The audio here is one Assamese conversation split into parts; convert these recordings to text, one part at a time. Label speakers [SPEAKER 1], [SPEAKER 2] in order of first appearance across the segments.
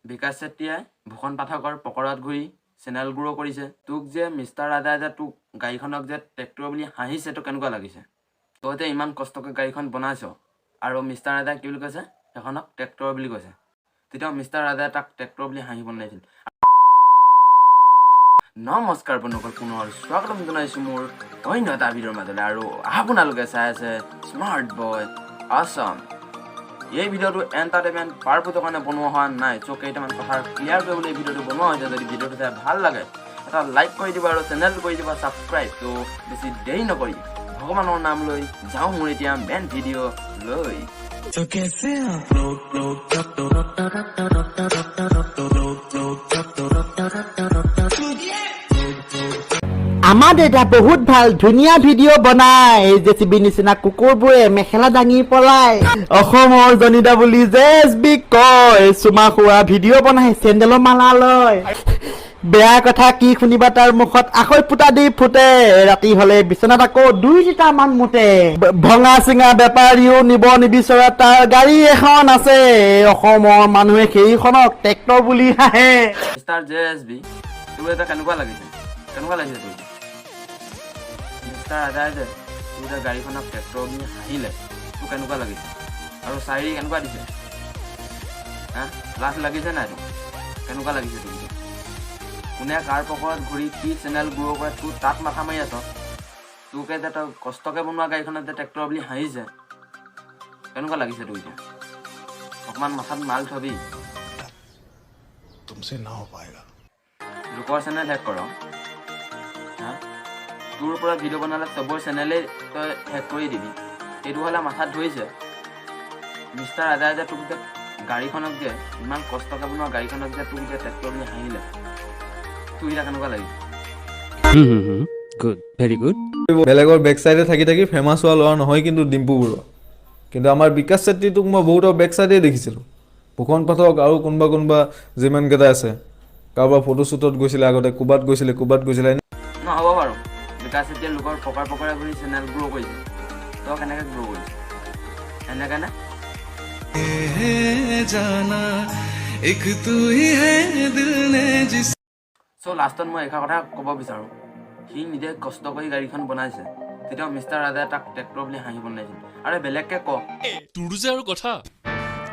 [SPEAKER 1] বিকাশ চেত্ৰীয়ে ভূষণ পাঠকৰ পকৰাত ঘূৰি চেনেল গ্ৰ' কৰিছে। তোক যে মিষ্টাৰ ৰাজাই যে তোক গাড়ীখনক যে ট্ৰেক্টৰ বুলি হাঁহিছে, তোক কেনেকুৱা লাগিছে? তই যে ইমান কষ্টকৈ গাড়ীখন বনাইছ আৰু মিষ্টাৰ ৰাজাই কি বুলি কৈছে? সেইখনক ট্ৰেক্টৰ বুলি কৈছে। তেতিয়া মিষ্টাৰ ৰাজাই তাক ট্ৰেক্টৰ বুলি হাঁহিব নালাগিছিল। নমস্কাৰ বন্ধুসকল, পুনৰ স্বাগতম জনাইছোঁ মোৰ অন্য এটা ভিডিঅ'ৰ মাজলৈ। আৰু আপোনালোকে চাই আছে স্মাৰ্ট বয় আছাম। এই ভিডিঅ'টো এণ্টাৰটেইনমেণ্ট পাৰপজৰ কাৰণে বনোৱা হোৱা নাই। চ' কেইটামান কথা ক্লিয়াৰ কৰিবলৈ এই ভিডিঅ'টো বনোৱা হৈছে। যদি ভিডিঅ'টো চাই ভাল লাগে এটা লাইক কৰি দিব আৰু চেনেলটো কৰি দিব ছাবস্ক্ৰাইব। ত' বেছি দেৰি নকৰি ভগৱানৰ নাম লৈ যাওঁ মোৰ এতিয়া মেইন ভিডিঅ' লৈ।
[SPEAKER 2] আমাৰ দেউতা বহুত ভাল ধুনীয়া ভিডিঅ' বনাই। জেচিবি নিচিনা কুকুৰবোৰে মেখেলা দাঙি পলাই। অসমৰ জনিতা বুলি জেচবি কয়। চুমা খোৱা ভিডিঅ' বনাই চেণ্ডেলৰ মালা লয়। বেয়া কথা কি শুনিবা তাৰ মুখত আখৈ ফুটা দি ফুটে। ৰাতি হলে বিচনাত আকৌ 2 লিটাৰ মান মুতে। ভঙা চিঙা বেপাৰীও নিব নিবিচৰা তাৰ গাড়ী এখন আছে। অসমৰ মানুহে সেইখনক ট্ৰেক্টৰ বুলি হাঁহে।
[SPEAKER 1] মিষ্টাৰ জেএছবি, তোৰ এটা কেনেকুৱা লাগিছে? কেনেকুৱা লাগিছে তোৰ? মিষ্টাৰ ৰাজাই যে তোৰ যে গাড়ীখনক ট্ৰেক্টৰ বুলি হাঁহিলে, তোৰ কেনেকুৱা লাগিছে? আৰু চাৰি কেনেকুৱা দিছে? হা, লাজ লাগিছে নাই তোৰ? কেনেকুৱা লাগিছে তোৰ? কোনে কাৰ পকৰত ঘূৰি কি চেনেল গ্ৰ' কৰে তোৰ তাত মাথা মাৰি আছ? তোকে যে তই কষ্টকৈ বনোৱা গাড়ীখনত যে ট্ৰেক্টৰ বুলি হাঁহিছে, কেনেকুৱা লাগিছে তোৰ এতিয়া? অকণমান মাথাত মাল থবি।
[SPEAKER 3] तुमसे ना हो पाएगा।
[SPEAKER 1] লোকৰ চেনেল হেক কৰ? হা, তোৰ ওপৰত ভিডিঅ' বনালে চবৰ চেনেলেই তই হেক কৰি দিবি। এইটো হ'লে মাথাত ধৰিছে। মিষ্টাৰ ৰাজাই যে তোক যে গাড়ীখনক যে ইমান কষ্টকৈ বনোৱা গাড়ীখনক যে তোক যে ট্ৰেক্টৰ বুলি হাঁহিলে, তোৰ এতিয়া কেনেকুৱা লাগিছে?
[SPEAKER 4] Good, very good.
[SPEAKER 5] বেলেগৰ বেক চাইডে থাকি থাকি ফেমাছ হোৱা ল'ৰা নহয় কিন্তু ডিম্পু বৰুৱা। কিন্তু আমাৰ বিকাশ চেত্ৰীটোক মই বহুতৰ বেক চাইডে দেখিছিলোঁ। ভূষণ পাঠক আৰু কোনোবা যিমানকেইটা আছে, কাৰোবাৰ ফটোশ্বুটত গৈছিলে, আগতে ক'ৰবাত গৈছিলে
[SPEAKER 1] নহ'ব বাৰু। বিকাশ চেত্ৰীয়ে লোকৰ পকৰে ঘূৰি চেনেল গ্ৰ' কৰিছে, তই কেনেকৈ গ্ৰ' কৰিছে? এনেকৈ নে? চ' লাষ্টত মই এষাৰ কথা ক'ব বিচাৰোঁ, সি নিজে কষ্ট কৰি গাড়ীখন বনাইছে, তেতিয়াও মিষ্টাৰ ৰাজাই তাক ট্ৰেক্টৰ বুলি হাঁহিব নালাগিছিল। আৰু বেলেগকৈ ক,
[SPEAKER 4] তোৰ যে আৰু কথা।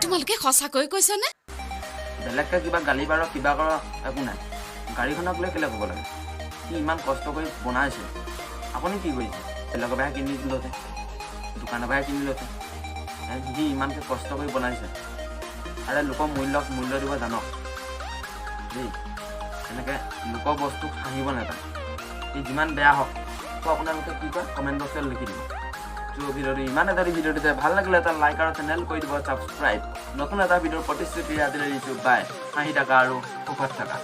[SPEAKER 6] তোমালোকে সঁচাকৈ কৈছানে?
[SPEAKER 1] বেলেগকৈ কিবা গালি পাৰ কিবা কৰ একো নাই, গাড়ীখনক লৈ কেলৈ ক'ব লাগে? সি ইমান কষ্ট কৰি বনাইছে, আপুনি কি কৰিছে? বেলেগৰ পৰাহে কিনি লৈছে, দোকানৰ পৰাহে কিনি লৈছে। সি ইমানকৈ কষ্ট কৰি বনাইছে, আৰু লোকৰ মূল্য দিব জানক দেই। এনেকৈ লোকৰ বস্তু হাঁহিব নাপায়। সি যিমান বেয়া হওক তো আপোনালোকে কি কয় কমেণ্ট বক্সত লিখি দিব। চ' ভিডিঅ'টো ইমান এটা ভিডিঅ'টো যে ভাল লাগিলে এটা লাইক আৰু চেনেল কৰি দিব ছাবস্ক্ৰাইব। নতুন এটা ভিডিঅ'ৰ প্ৰতিশ্ৰুতি আজিলৈ দিছোঁ। বাই। হাঁহি থাকা আৰু সুখত থাকা।